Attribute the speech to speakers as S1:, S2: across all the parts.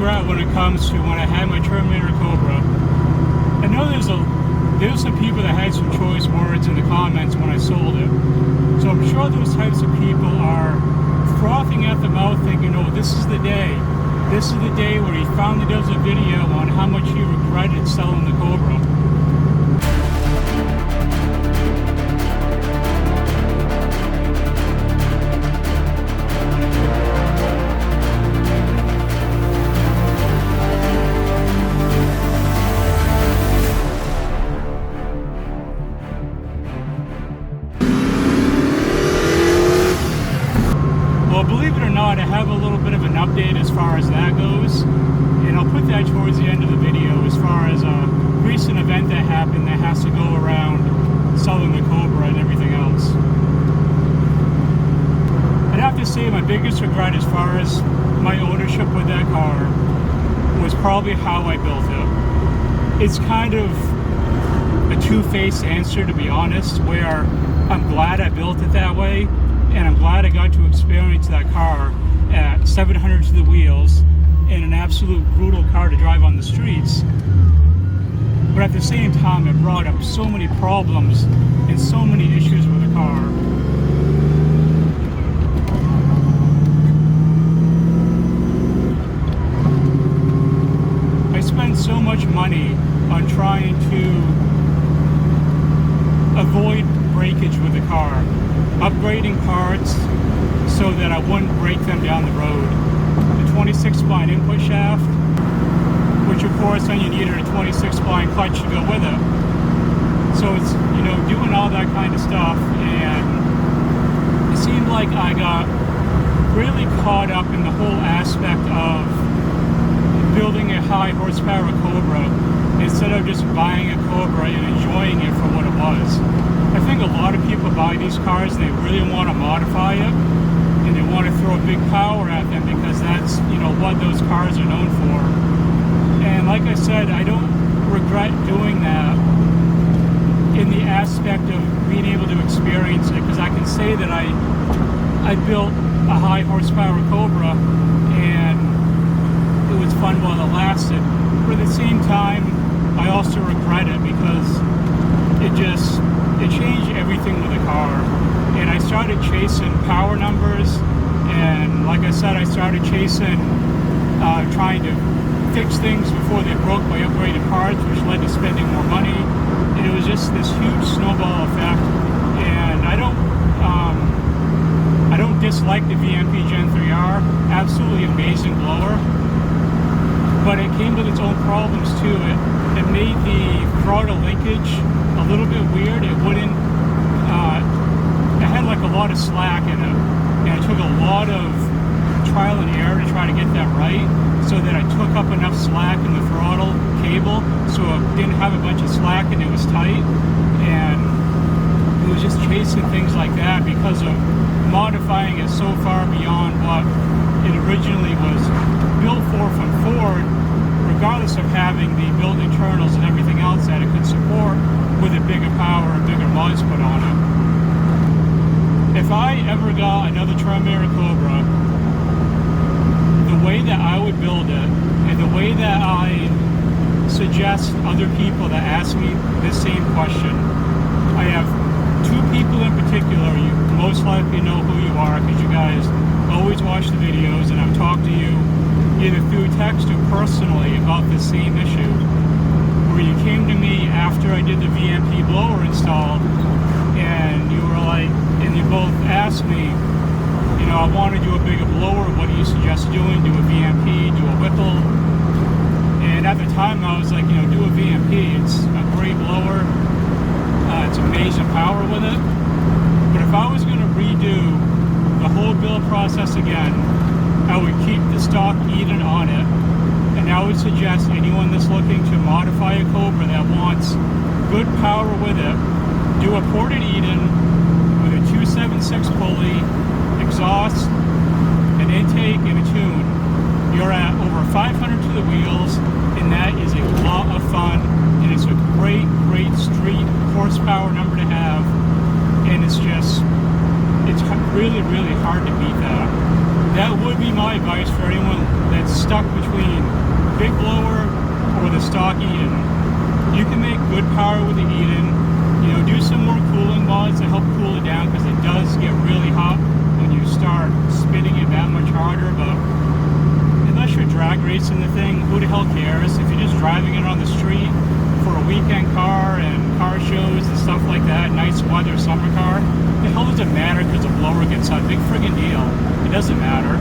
S1: regret when it comes to when I had my Terminator Cobra. I know there's some people that had some choice words in the comments when I sold it. So I'm sure those types of people are frothing at the mouth thinking, oh, this is the day. This is the day where he finally does a video on how much he regretted selling the Cobra. Believe it or not, I have a little bit of an update as far as that goes, and I'll put that towards the end of the video as far as a recent event that happened that has to go around selling the Cobra and everything else. I'd have to say my biggest regret as far as my ownership with that car was probably how I built it. It's kind of a two-faced answer, to be honest, where I'm glad I built it that way, and I'm glad I got to experience that car at 700 to the wheels in an absolute brutal car to drive on the streets. But at the same time, it brought up so many problems and so many issues with the car. I spent so much money on trying to avoid breakage with the car, upgrading parts so that I wouldn't break them down the road. The 26 spline input shaft, which of course then you needed a 26 spline clutch to go with it. So it's, you know, doing all that kind of stuff, and it seemed like I got really caught up in the whole aspect of building a high horsepower Cobra instead of just buying a Cobra and enjoying it for what it was. I think a lot of people buy these cars and they really want to modify it, and they want to throw big power at them because that's, you know, what those cars are known for. And like I said, I don't regret doing that in the aspect of being able to experience it, because I can say that I built a high horsepower Cobra and it was fun while it lasted. But at the same time, I also regret it because it changed everything with the car, and I started chasing power numbers, and like I said, I started chasing trying to fix things before they broke by upgraded parts, which led to spending more money, and it was just this huge snowball effect. And I don't dislike the VMP Gen 3R, absolutely amazing blower, but it came with its own problems too. It made the throttle linkage a little bit weird. It wouldn't, it had like a lot of slack in it, and it took a lot of trial and error to try to get that right, so that I took up enough slack in the throttle cable so it didn't have a bunch of slack and it was tight. And it was just chasing things like that because of modifying it so far beyond what it originally was built for from Ford, regardless of having the built internals and everything else that it could support with a bigger power and bigger mods put on it. If I ever got another Terminator Cobra, the way that I would build it and the way that I suggest other people that ask me this same question, I have two people in particular. You most likely know who you are because you guys always watch the videos, and I've talked to you either through text or personally about this same issue, where you came to me after I did the VMP blower install, and you were like, and you both asked me, you know, I want to do a bigger blower, what do you suggest doing? Do a VMP, do a Whipple? And at the time I was like, you know, do a VMP, it's a great blower, it's amazing power with it. But if I was going to redo the whole build process again, I would keep the stock Eden on it, and I would suggest anyone that's looking to modify a Cobra that wants good power with it, do a ported Eden with a 276 pulley, exhaust, an intake, and a tune. You're at over 500 to the wheels, and that is a lot of fun, and it's a great street horsepower number to have, and it's really hard to beat that. That would be my advice for anyone that's stuck between big blower or the stock Eden. You can make good power with the Eden. You know, do some more cooling mods to help cool it down, because it does get really hot when you start spinning it that much harder. But unless you're drag racing the thing, who the hell cares? If you're just driving it on the street for a weekend car and car shows and stuff like that, nice weather summer car, the hell does it matter because the blower gets hot? Big friggin' deal. It doesn't matter.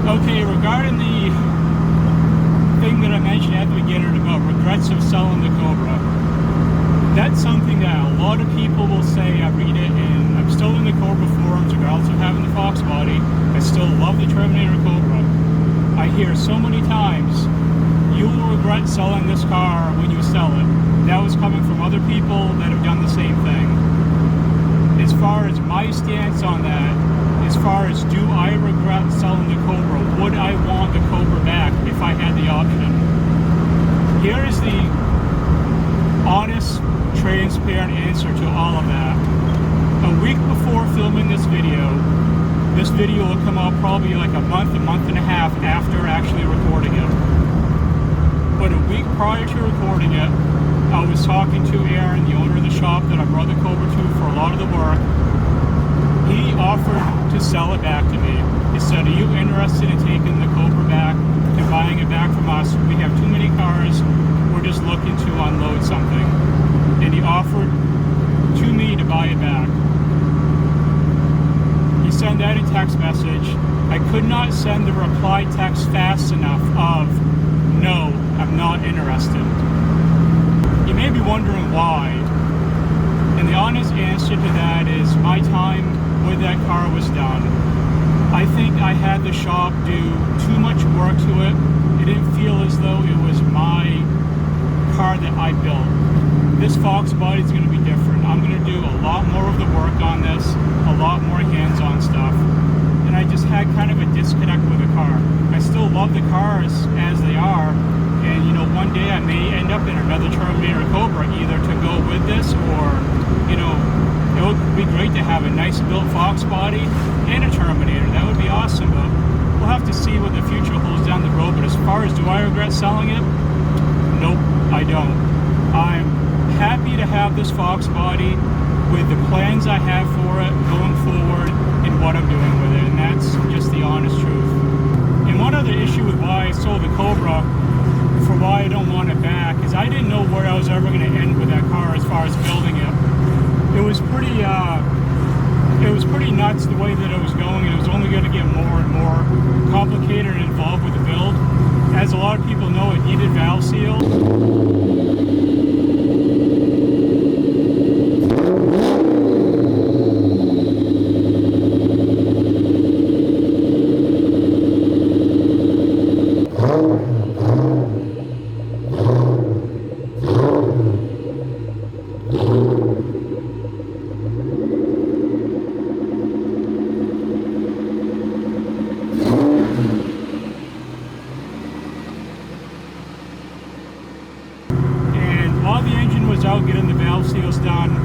S1: Okay, regarding the thing that I mentioned at the beginning about regrets of selling the Cobra, that's something that a lot of people will say. I read it, and I'm still in the Cobra forums, regardless of having the Fox body. I still love the Terminator Cobra. I hear so many times, you will regret selling this car when you sell it. That was coming from other people that have done the same thing. As far as my stance on that, as far as do I regret selling the Cobra, would I want the Cobra back if I had the option? Here is the honest, transparent answer to all of that. A week before filming this video will come out probably like a month and a half after actually recording it. But a week prior to recording it, I was talking to Aaron, the owner of the shop that I brought the Cobra to for a lot of the work. He offered to sell it back to me. He said, are you interested in taking the Cobra back and buying it back from us? We have too many cars. We're just looking to unload something. And he offered to me to buy it back. He sent that in text message. I could not send the reply text fast enough of, no, I'm not interested. You may be wondering why. And the honest answer to that is my time with that car was done. I think I had the shop do too much work to it. It didn't feel as though it was my car that I built. This Fox body is going to be different. I'm going to do a lot more of the work on this, a lot more hands-on stuff. And I just had kind of a disconnect with the car. I still love the cars as they are. And, you know, one day I may end up in another Terminator Cobra, either to go with this or, you know, it would be great to have a nice built Fox body and a Terminator. That would be awesome, but we'll have to see what the future holds down the road. But as far as do I regret selling it? Nope, I don't. I'm happy to have this Fox body with the plans I have for it going forward and what I'm doing with it, and that's just the honest truth. And one other issue with why I sold the Cobra, for why I don't want it back, is I didn't know where I was ever going to end with that car as far as building it. It was pretty nuts the way that it was going, and it was only going to get more and more complicated and involved with the build. As a lot of people know, it needed valve seals. Out getting the valve seals done,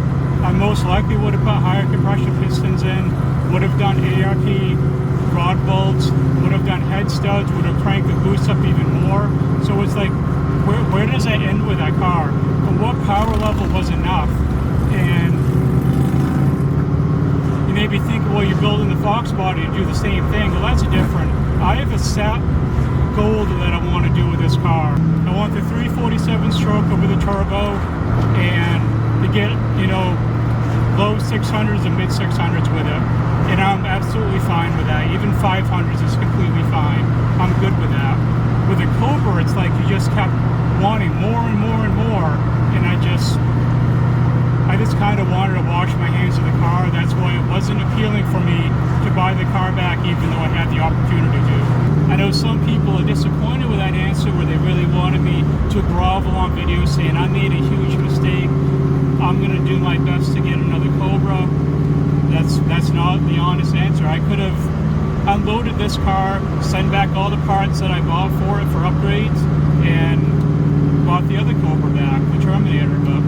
S1: I most likely would have put higher compression pistons in, would have done ARP rod bolts, would have done head studs, would have cranked the boost up even more. So it's like, where does that end with that car? And what power level was enough? And you may be thinking, well, you're building the Fox body to do the same thing. Well, that's different. I have a set goal that I want to do with this car. I want the 347 stroke over the turbo, and to get, you know, low 600s and mid 600s with it. And I'm absolutely fine with that. Even 500s is completely fine. I'm good with that. With a Cobra, it's like you just kept wanting more and more and more, and I just kind of wanted to wash my hands of the car. That's why it wasn't appealing for me to buy the car back, even though I had the opportunity to. I know some people are disappointed with that answer, where they really wanted me to grovel on video saying I made a huge mistake. I'm going to do my best to get another Cobra. That's not the honest answer. I could have unloaded this car, sent back all the parts that I bought for it for upgrades, and bought the other Cobra back, the Terminator, but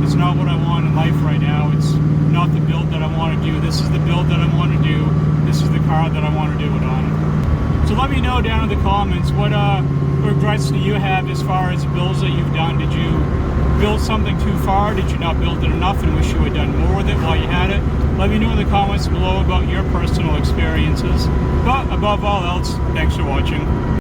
S1: it's not what I want in life right now. It's not the build that I want to do. This is the build that I want to do. This is the car that I want to do it on. So let me know down in the comments, what regrets do you have as far as builds that you've done? Did you build something too far? Did you not build it enough and wish you had done more with it while you had it? Let me know in the comments below about your personal experiences. But above all else, thanks for watching.